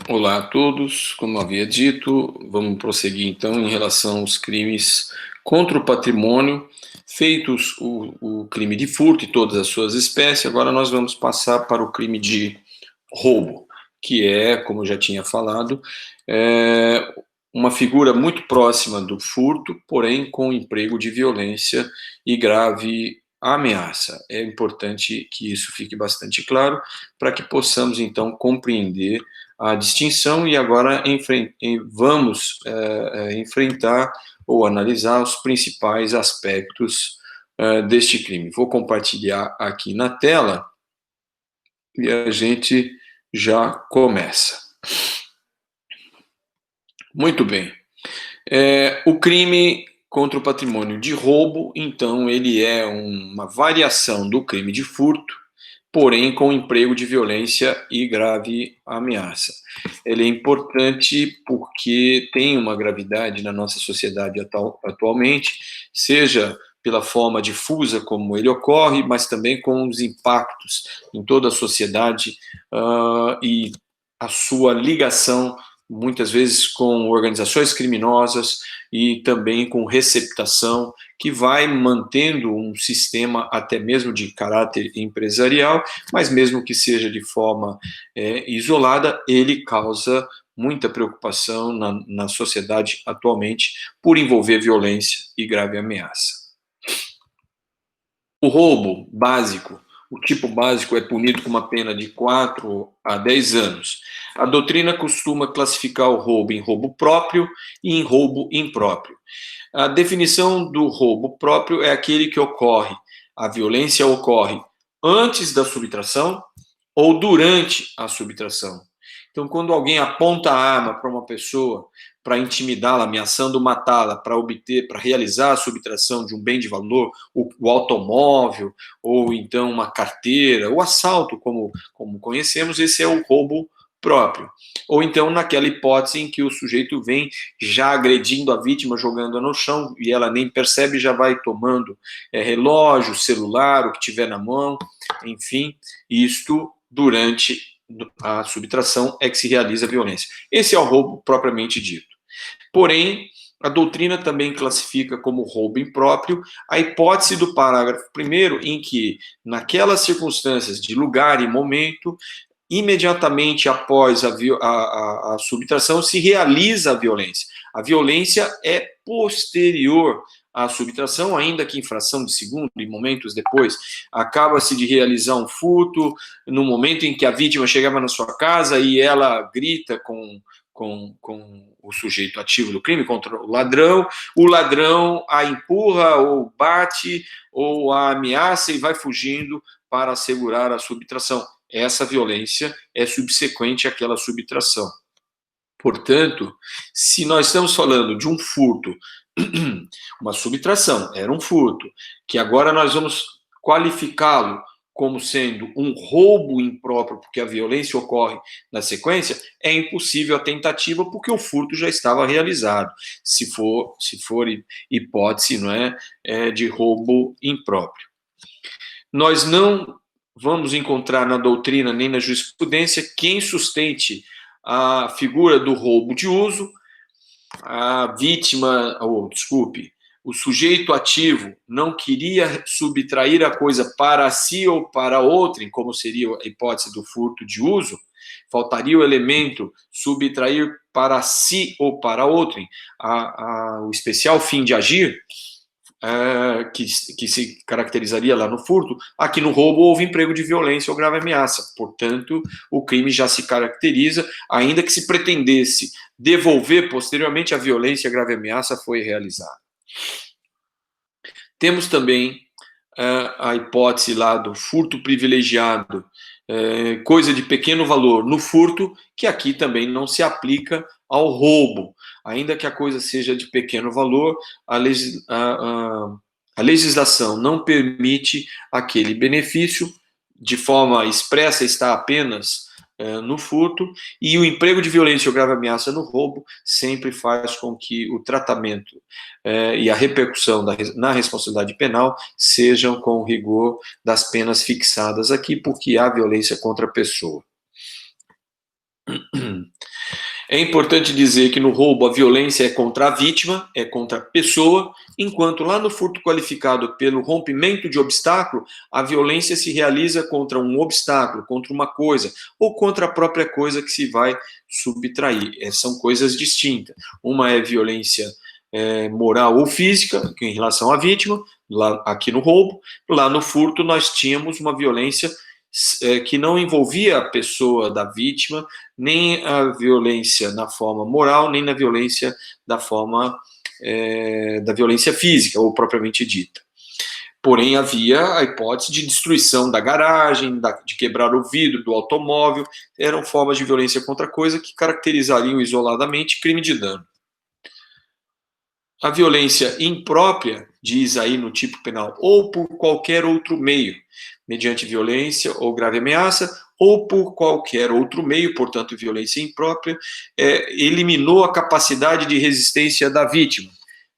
Olá a todos, como havia dito, vamos prosseguir então em relação aos crimes contra o patrimônio, feitos o crime de furto e todas as suas espécies. Agora nós vamos passar para o crime de roubo, que é, como eu já tinha falado, uma figura muito próxima do furto, porém com emprego de violência e grave ameaça. É importante que isso fique bastante claro para que possamos então compreender a distinção e agora vamos enfrentar ou analisar os principais aspectos deste crime. Vou compartilhar aqui na tela e a gente já começa. Muito bem. O crime contra o patrimônio de roubo, então, ele é uma variação do crime de furto, porém com emprego de violência e grave ameaça. Ele é importante porque tem uma gravidade na nossa sociedade atualmente, seja pela forma difusa como ele ocorre, mas também com os impactos em toda a sociedade e a sua ligação, muitas vezes, com organizações criminosas e também com receptação, que vai mantendo um sistema até mesmo de caráter empresarial, mas mesmo que seja de forma isolada, ele causa muita preocupação na sociedade atualmente por envolver violência e grave ameaça. O roubo básico, o tipo básico, é punido com uma pena de 4 a 10 anos. A doutrina costuma classificar o roubo em roubo próprio e em roubo impróprio. A definição do roubo próprio é aquele que ocorre, a violência ocorre antes da subtração ou durante a subtração. Então, quando alguém aponta a arma para uma pessoa para intimidá-la, ameaçando matá-la, para obter, para realizar a subtração de um bem de valor, o automóvel, ou então uma carteira, o assalto, como conhecemos, esse é o roubo próprio. Ou então naquela hipótese em que o sujeito vem já agredindo a vítima, jogando-a no chão, e ela nem percebe, já vai tomando relógio, celular, o que tiver na mão, enfim, isto durante a subtração é que se realiza a violência. Esse é o roubo propriamente dito. Porém, a doutrina também classifica como roubo impróprio a hipótese do parágrafo 1º, em que, naquelas circunstâncias de lugar e momento, imediatamente após a subtração, se realiza a violência. A violência é posterior à subtração, ainda que em fração de segundo e momentos depois. Acaba-se de realizar um furto no momento em que a vítima chegava na sua casa e ela grita com o sujeito ativo do crime, contra o ladrão a empurra ou bate ou a ameaça e vai fugindo para assegurar a subtração. Essa violência é subsequente àquela subtração. Portanto, se nós estamos falando de um furto, uma subtração, era um furto, que agora nós vamos qualificá-lo como sendo um roubo impróprio, porque a violência ocorre na sequência, é impossível a tentativa, porque o furto já estava realizado, se for hipótese, não é, de roubo impróprio. Nós não vamos encontrar na doutrina nem na jurisprudência quem sustente a figura do roubo de uso, a vítima, o sujeito ativo não queria subtrair a coisa para si ou para outrem, como seria a hipótese do furto de uso, faltaria o elemento subtrair para si ou para outrem, o especial fim de agir, que se caracterizaria lá no furto. Aqui no roubo houve emprego de violência ou grave ameaça, portanto o crime já se caracteriza, ainda que se pretendesse devolver posteriormente, a violência e a grave ameaça foi realizada. Temos também a hipótese lá do furto privilegiado, coisa de pequeno valor no furto, que aqui também não se aplica ao roubo. Ainda que a coisa seja de pequeno valor, a legislação não permite aquele benefício, de forma expressa está apenas no furto, e o emprego de violência ou grave ameaça no roubo sempre faz com que o tratamento e a repercussão na responsabilidade penal sejam com o rigor das penas fixadas aqui, porque há violência contra a pessoa. É importante dizer que no roubo a violência é contra a vítima, é contra a pessoa, enquanto lá no furto qualificado pelo rompimento de obstáculo, a violência se realiza contra um obstáculo, contra uma coisa, ou contra a própria coisa que se vai subtrair. São coisas distintas. Uma é violência moral ou física, em relação à vítima, lá, aqui no roubo. Lá no furto nós tínhamos uma violência que não envolvia a pessoa da vítima, nem a violência na forma moral, nem na violência da forma da violência física, ou propriamente dita. Porém, havia a hipótese de destruição da garagem, de quebrar o vidro do automóvel, eram formas de violência contra a coisa que caracterizariam isoladamente crime de dano. A violência imprópria, diz aí no tipo penal, ou por qualquer outro meio, mediante violência ou grave ameaça, ou por qualquer outro meio, portanto, violência imprópria, eliminou a capacidade de resistência da vítima.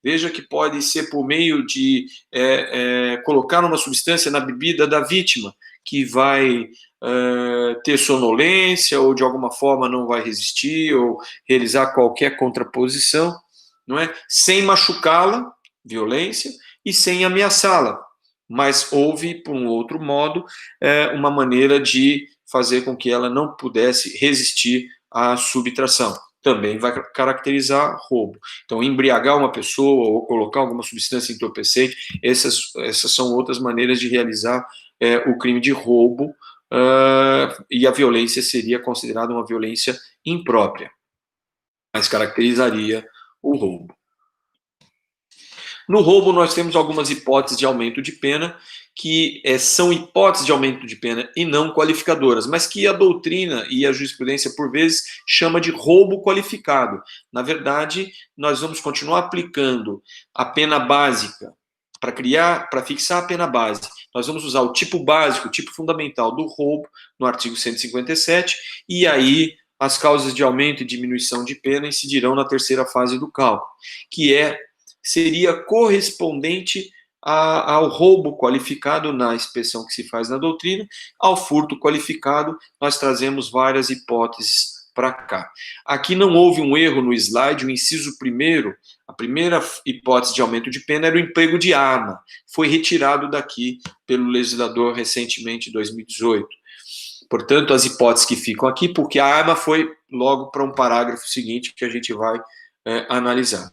Veja que pode ser por meio de colocar uma substância na bebida da vítima, que vai ter sonolência, ou de alguma forma não vai resistir, ou realizar qualquer contraposição, não é? Sem machucá-la, violência, e sem ameaçá-la. Mas houve, por um outro modo, uma maneira de fazer com que ela não pudesse resistir à subtração. Também vai caracterizar roubo. Então, embriagar uma pessoa ou colocar alguma substância entorpecente, essas são outras maneiras de realizar o crime de roubo, e a violência seria considerada uma violência imprópria, mas caracterizaria o roubo. No roubo, nós temos algumas hipóteses de aumento de pena, que são hipóteses de aumento de pena e não qualificadoras, mas que a doutrina e a jurisprudência, por vezes, chama de roubo qualificado. Na verdade, nós vamos continuar aplicando a pena básica para fixar a pena base. Nós vamos usar o tipo básico, o tipo fundamental do roubo, no artigo 157, e aí as causas de aumento e diminuição de pena incidirão na terceira fase do cálculo, que seria correspondente ao roubo qualificado na inspeção que se faz na doutrina. Ao furto qualificado, nós trazemos várias hipóteses para cá. Aqui não houve um erro no slide, o inciso primeiro, a primeira hipótese de aumento de pena era o emprego de arma. Foi retirado daqui pelo legislador recentemente, em 2018. Portanto, as hipóteses que ficam aqui, porque a arma foi logo para um parágrafo seguinte que a gente vai analisar.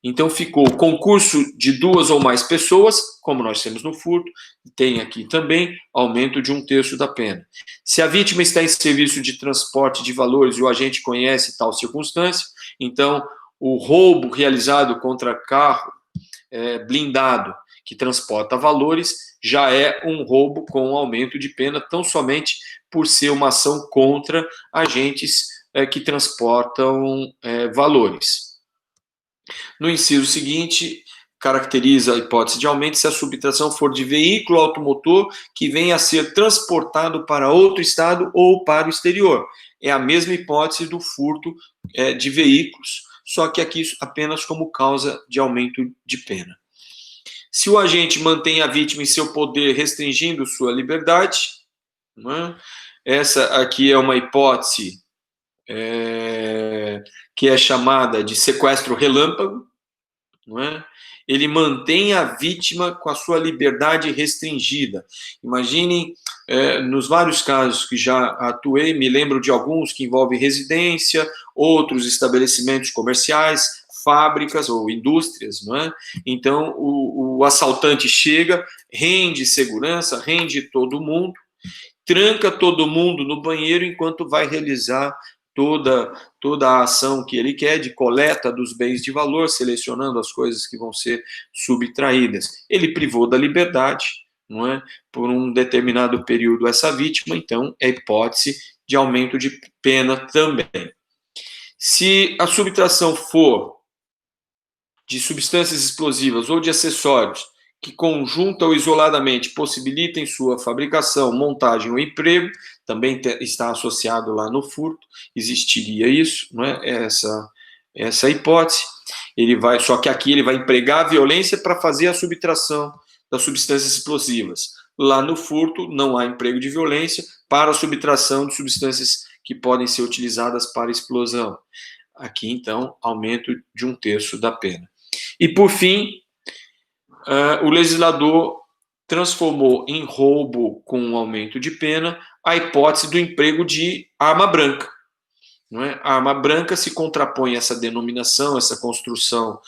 Então, ficou concurso de 2 ou mais pessoas, como nós temos no furto, tem aqui também aumento de 1/3 da pena. Se a vítima está em serviço de transporte de valores e o agente conhece tal circunstância, então, o roubo realizado contra carro blindado que transporta valores já é um roubo com aumento de pena, tão somente por ser uma ação contra agentes que transportam valores. No inciso seguinte, caracteriza a hipótese de aumento se a subtração for de veículo automotor que venha a ser transportado para outro estado ou para o exterior. É a mesma hipótese do furto de veículos, só que aqui apenas como causa de aumento de pena. Se o agente mantém a vítima em seu poder, restringindo sua liberdade, essa aqui é uma hipótese que é chamada de sequestro relâmpago, não é? Ele mantém a vítima com a sua liberdade restringida. Imaginem, nos vários casos que já atuei, me lembro de alguns que envolvem residência, outros estabelecimentos comerciais, fábricas ou indústrias, não é? Então, o assaltante chega, rende segurança, rende todo mundo, tranca todo mundo no banheiro enquanto vai realizar toda a ação que ele quer de coleta dos bens de valor, selecionando as coisas que vão ser subtraídas. Ele privou da liberdade, não é? Por um determinado período essa vítima, então é hipótese de aumento de pena também. Se a subtração for de substâncias explosivas ou de acessórios que conjunta ou isoladamente possibilitem sua fabricação, montagem ou emprego, também está associado lá no furto, existiria isso, não é? Essa hipótese. Só que aqui ele vai empregar a violência para fazer a subtração das substâncias explosivas. Lá no furto não há emprego de violência para a subtração de substâncias que podem ser utilizadas para explosão. Aqui, então, aumento de 1/3 da pena. E, por fim, o legislador transformou em roubo com um aumento de pena a hipótese do emprego de arma branca. Não é? A arma branca se contrapõe a essa denominação, essa construção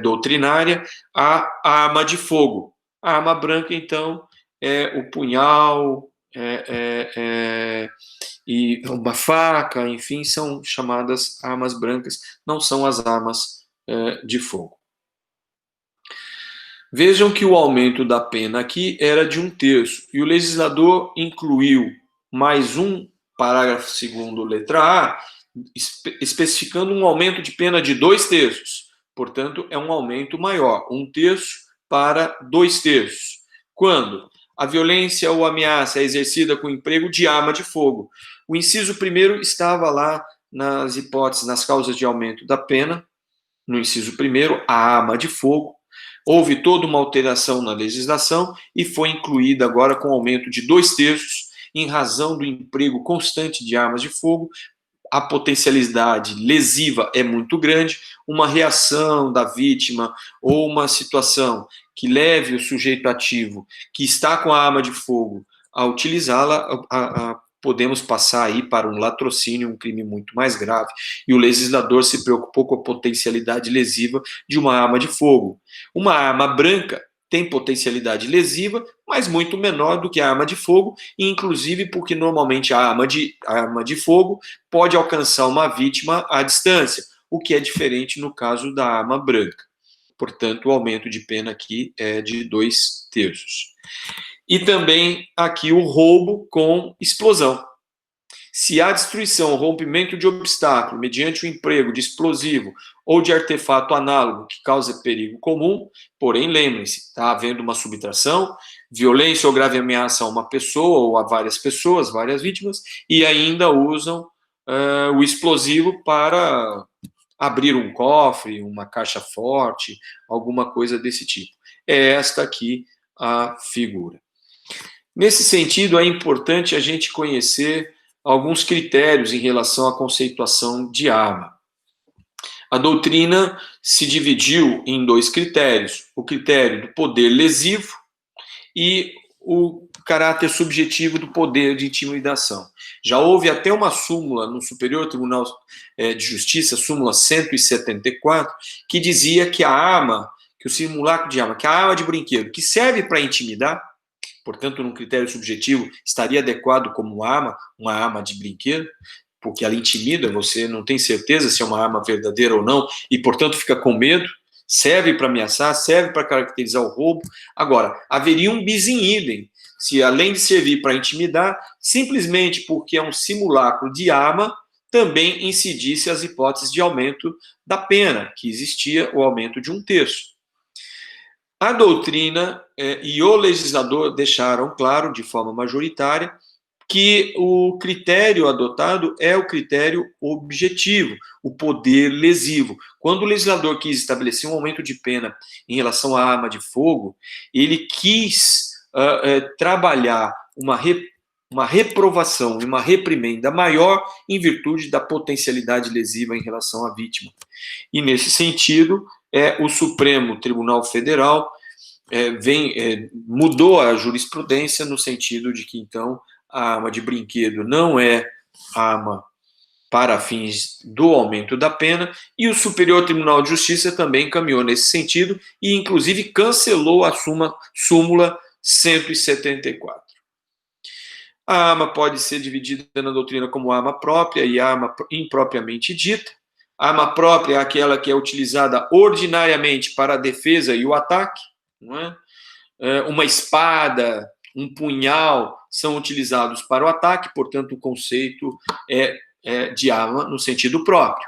doutrinária, à arma de fogo. A arma branca, então, é o punhal, e uma faca, enfim, são chamadas armas brancas, não são as armas de fogo. Vejam que o aumento da pena aqui era de 1/3, e o legislador incluiu mais um parágrafo 2º, letra A, especificando um aumento de pena de 2/3. Portanto, é um aumento maior, 1/3 para 2/3. Quando a violência ou ameaça é exercida com emprego de arma de fogo. O inciso 1º estava lá nas hipóteses, nas causas de aumento da pena. No inciso 1º, a arma de fogo. Houve toda uma alteração na legislação e foi incluída agora com aumento de 2/3 em razão do emprego constante de armas de fogo. A potencialidade lesiva é muito grande, uma reação da vítima ou uma situação que leve o sujeito ativo que está com a arma de fogo a utilizá-la, podemos passar aí para um latrocínio, um crime muito mais grave. E o legislador se preocupou com a potencialidade lesiva de uma arma de fogo. Uma arma branca tem potencialidade lesiva, mas muito menor do que a arma de fogo, inclusive porque normalmente a arma de fogo pode alcançar uma vítima à distância, o que é diferente no caso da arma branca. Portanto, o aumento de pena aqui é de 2/3. E também aqui o roubo com explosão. Se há destruição ou rompimento de obstáculo mediante o emprego de explosivo ou de artefato análogo que causa perigo comum, porém, lembrem-se, está havendo uma subtração, violência ou grave ameaça a uma pessoa ou a várias pessoas, várias vítimas, e ainda usam o explosivo para abrir um cofre, uma caixa forte, alguma coisa desse tipo. É esta aqui a figura. Nesse sentido, é importante a gente conhecer alguns critérios em relação à conceituação de arma. A doutrina se dividiu em 2 critérios: o critério do poder lesivo e o caráter subjetivo do poder de intimidação. Já houve até uma súmula no Superior Tribunal de Justiça, súmula 174, que dizia que a arma, que o simulacro de arma, que a arma de brinquedo, que serve para intimidar, portanto, num critério subjetivo, estaria adequado como uma arma de brinquedo, porque ela intimida, você não tem certeza se é uma arma verdadeira ou não, e, portanto, fica com medo, serve para ameaçar, serve para caracterizar o roubo. Agora, haveria um bis in idem, se além de servir para intimidar, simplesmente porque é um simulacro de arma, também incidisse as hipóteses de aumento da pena, que existia o aumento de 1/3. A doutrina e o legislador deixaram claro, de forma majoritária, que o critério adotado é o critério objetivo, o poder lesivo. Quando o legislador quis estabelecer um aumento de pena em relação à arma de fogo, ele quis trabalhar uma reprovação e uma reprimenda maior em virtude da potencialidade lesiva em relação à vítima. E, nesse sentido, o Supremo Tribunal Federal mudou a jurisprudência no sentido de que, então, a arma de brinquedo não é arma para fins do aumento da pena, e o Superior Tribunal de Justiça também caminhou nesse sentido e, inclusive, cancelou a súmula 174. A arma pode ser dividida na doutrina como arma própria e arma impropriamente dita. A arma própria é aquela que é utilizada ordinariamente para a defesa e o ataque, não é? Uma espada, um punhal são utilizados para o ataque, portanto, o conceito é de arma no sentido próprio.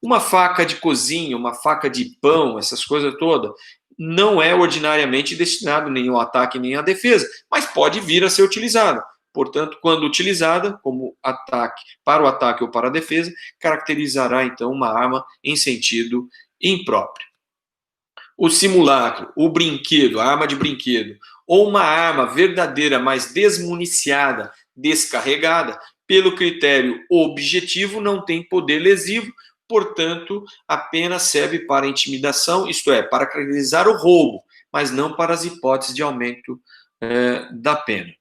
Uma faca de cozinha, uma faca de pão, essas coisas todas, não é ordinariamente destinado nem ao ataque nem à defesa, mas pode vir a ser utilizada. Portanto, quando utilizada como ataque, para o ataque ou para a defesa, caracterizará, então, uma arma em sentido impróprio. O simulacro, o brinquedo, a arma de brinquedo, ou uma arma verdadeira, mas desmuniciada, descarregada, pelo critério objetivo, não tem poder lesivo, portanto, a pena serve para intimidação, isto é, para caracterizar o roubo, mas não para as hipóteses de aumento da pena.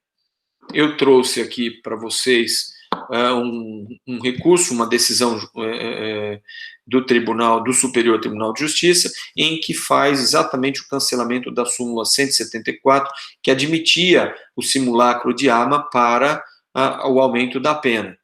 Eu trouxe aqui para vocês um recurso, uma decisão do Superior Tribunal de Justiça, em que faz exatamente o cancelamento da súmula 174, que admitia o simulacro de arma para o aumento da pena.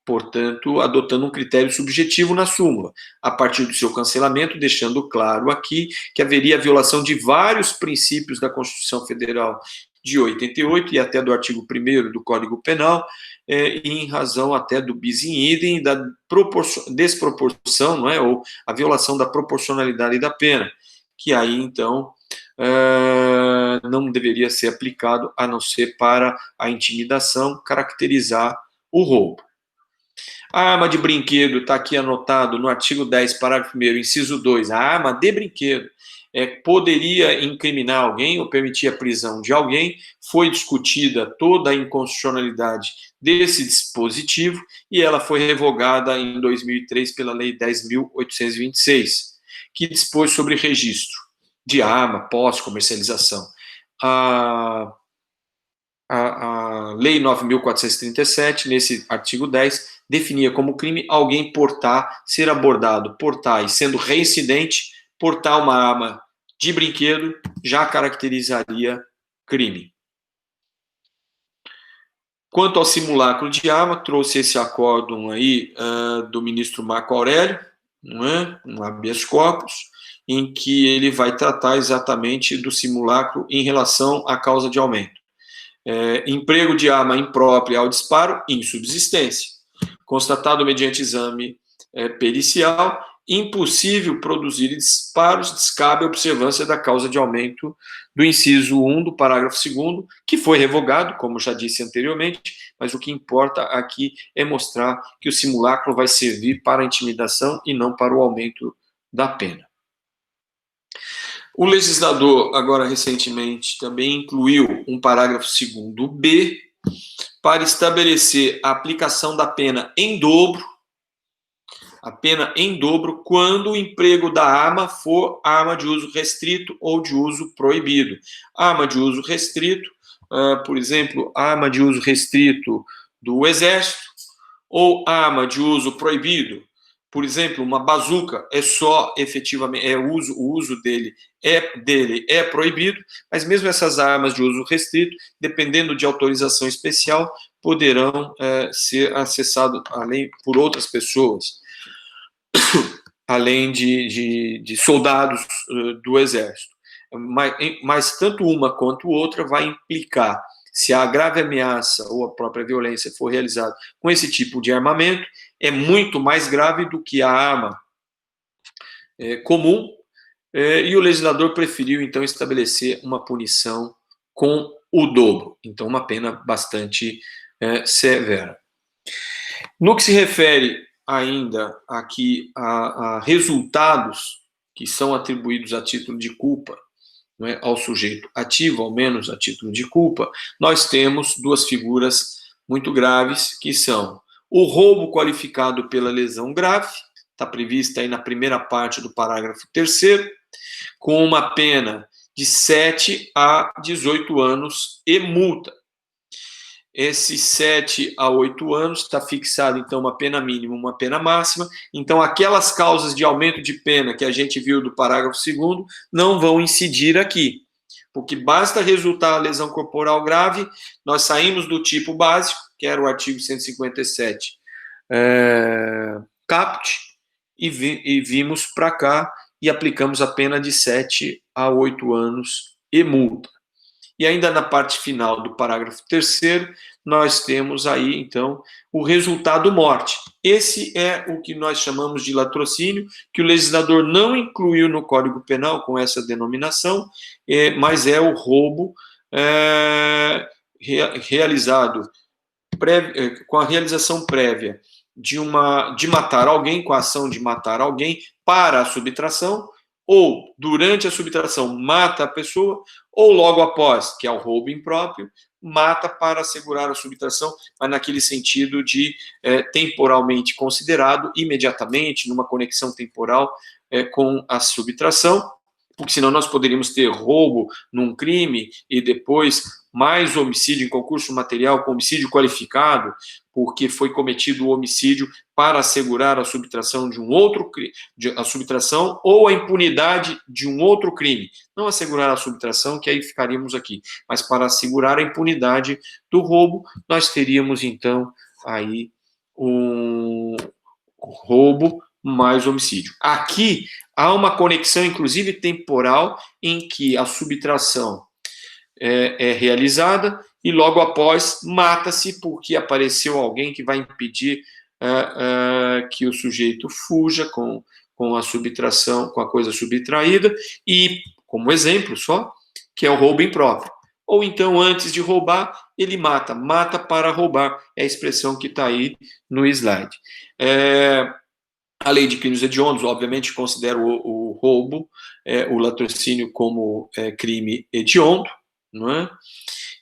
Portanto, adotando um critério subjetivo na súmula, a partir do seu cancelamento, deixando claro aqui que haveria violação de vários princípios da Constituição Federal de 88 e até do artigo 1º do Código Penal, em razão até do bis in idem e da desproporção, não é, ou a violação da proporcionalidade da pena, que aí, então, não deveria ser aplicado, a não ser para a intimidação, caracterizar o roubo. A arma de brinquedo está aqui anotado no artigo 10, parágrafo 1º, inciso 2. A arma de brinquedo poderia incriminar alguém ou permitir a prisão de alguém. Foi discutida toda a inconstitucionalidade desse dispositivo e ela foi revogada em 2003 pela Lei 10.826, que dispôs sobre registro de arma, posse, comercialização. A Lei 9.437, nesse artigo 10, definia como crime alguém portar, ser abordado, portar e sendo reincidente, portar uma arma de brinquedo já caracterizaria crime. Quanto ao simulacro de arma, trouxe esse acórdão aí do ministro Marco Aurélio, não é? Um habeas corpus, em que ele vai tratar exatamente do simulacro em relação à causa de aumento. Emprego de arma imprópria ao disparo, insubsistência. Constatado mediante exame pericial, impossível produzir disparos, descabe a observância da causa de aumento do inciso 1 do parágrafo 2º, que foi revogado, como já disse anteriormente, mas o que importa aqui é mostrar que o simulacro vai servir para a intimidação e não para o aumento da pena. O legislador, agora recentemente, também incluiu um parágrafo 2º-B para estabelecer a aplicação da pena em dobro, quando o emprego da arma for arma de uso restrito ou de uso proibido. Arma de uso restrito, por exemplo, arma de uso restrito do Exército, ou arma de uso proibido, por exemplo, uma bazuca é só efetivamente, o uso dele é proibido, mas mesmo essas armas de uso restrito, dependendo de autorização especial, poderão ser acessadas por outras pessoas, além de soldados do Exército. Mas tanto uma quanto outra vai implicar, se a grave ameaça ou a própria violência for realizada com esse tipo de armamento, é muito mais grave do que a arma comum, e o legislador preferiu, então, estabelecer uma punição com o dobro, então uma pena bastante severa. No que se refere ainda aqui a resultados que são atribuídos a título de culpa, não é, ao sujeito ativo, ao menos a título de culpa, nós temos duas figuras muito graves, que são o roubo qualificado pela lesão grave, está prevista aí na primeira parte do parágrafo 3º, com uma pena de 7 a 18 anos e multa. Esses 7 a 8 anos está fixado, então, uma pena mínima, uma pena máxima. Então, aquelas causas de aumento de pena que a gente viu do parágrafo 2º não vão incidir aqui, porque basta resultar a lesão corporal grave, nós saímos do tipo básico, que era o artigo 157 caput, e vimos para cá e aplicamos a pena de 7 a 8 anos e multa. E ainda na parte final do parágrafo 3º, nós temos aí, então, o resultado morte. Esse é o que nós chamamos de latrocínio, que o legislador não incluiu no Código Penal com essa denominação, mas é o roubo realizado com a realização prévia de matar alguém, com a ação de matar alguém para a subtração, ou durante a subtração mata a pessoa, ou logo após, que é o roubo impróprio, mata para assegurar a subtração, mas naquele sentido de temporalmente considerado, imediatamente, numa conexão temporal com a subtração, porque senão nós poderíamos ter roubo num crime e depois mais homicídio em concurso material com homicídio qualificado, porque foi cometido o homicídio para assegurar a subtração de um outro crime, a subtração ou a impunidade de um outro crime. Não assegurar a subtração, que aí ficaríamos aqui, mas para assegurar a impunidade do roubo, nós teríamos então aí um roubo mais homicídio. Aqui há uma conexão, inclusive temporal, em que a subtração é realizada e logo após mata-se porque apareceu alguém que vai impedir que o sujeito fuja com a subtração, com a coisa subtraída, e, como exemplo só, que é o roubo impróprio. Ou então, antes de roubar, ele mata para roubar, é a expressão que está aí no slide. A lei de crimes hediondos, obviamente, considera o roubo, o latrocínio como crime hediondo, não é?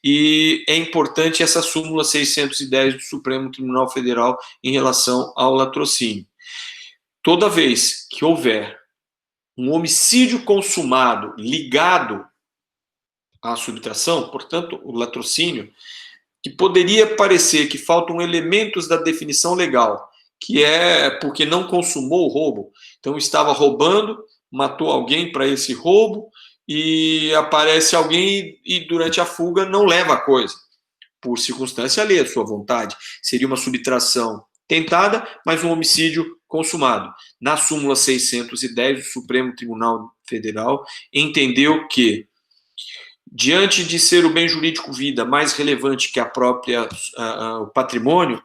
E é importante essa súmula 610 do Supremo Tribunal Federal em relação ao latrocínio. Toda vez que houver um homicídio consumado ligado à subtração, portanto, o latrocínio, que poderia parecer que faltam elementos da definição legal, que é porque não consumou o roubo, então estava roubando, matou alguém para esse roubo, e aparece alguém e durante a fuga não leva a coisa, por circunstância alheia à sua vontade. Seria uma subtração tentada, mas um homicídio consumado. Na súmula 610, o Supremo Tribunal Federal entendeu que, diante de ser o bem jurídico vida mais relevante que a própria o patrimônio,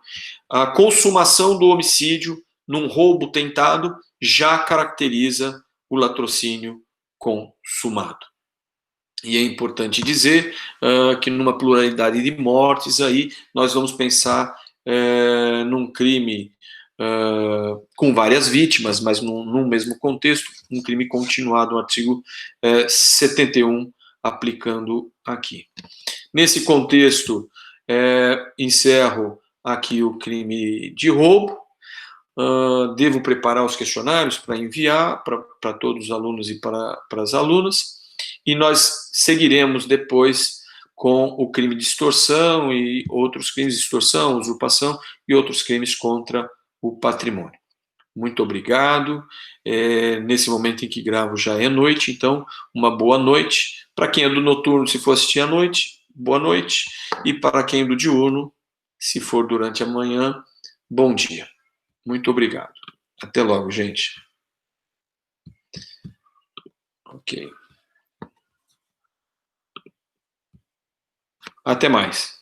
a consumação do homicídio num roubo tentado já caracteriza o latrocínio consumado. E é importante dizer que numa pluralidade de mortes aí nós vamos pensar num crime com várias vítimas, mas num mesmo contexto, um crime continuado, no artigo 71, aplicando aqui. Nesse contexto, encerro aqui o crime de roubo. Devo preparar os questionários para enviar para todos os alunos e para as alunas, e nós seguiremos depois com o crime de extorsão e outros crimes de extorsão, usurpação e outros crimes contra o patrimônio. Muito obrigado. Nesse momento em que gravo já é noite, então uma boa noite. Para quem é do noturno, se for assistir à noite, boa noite. E para quem é do diurno, se for durante a manhã, bom dia. Muito obrigado. Até logo, gente. Ok. Até mais.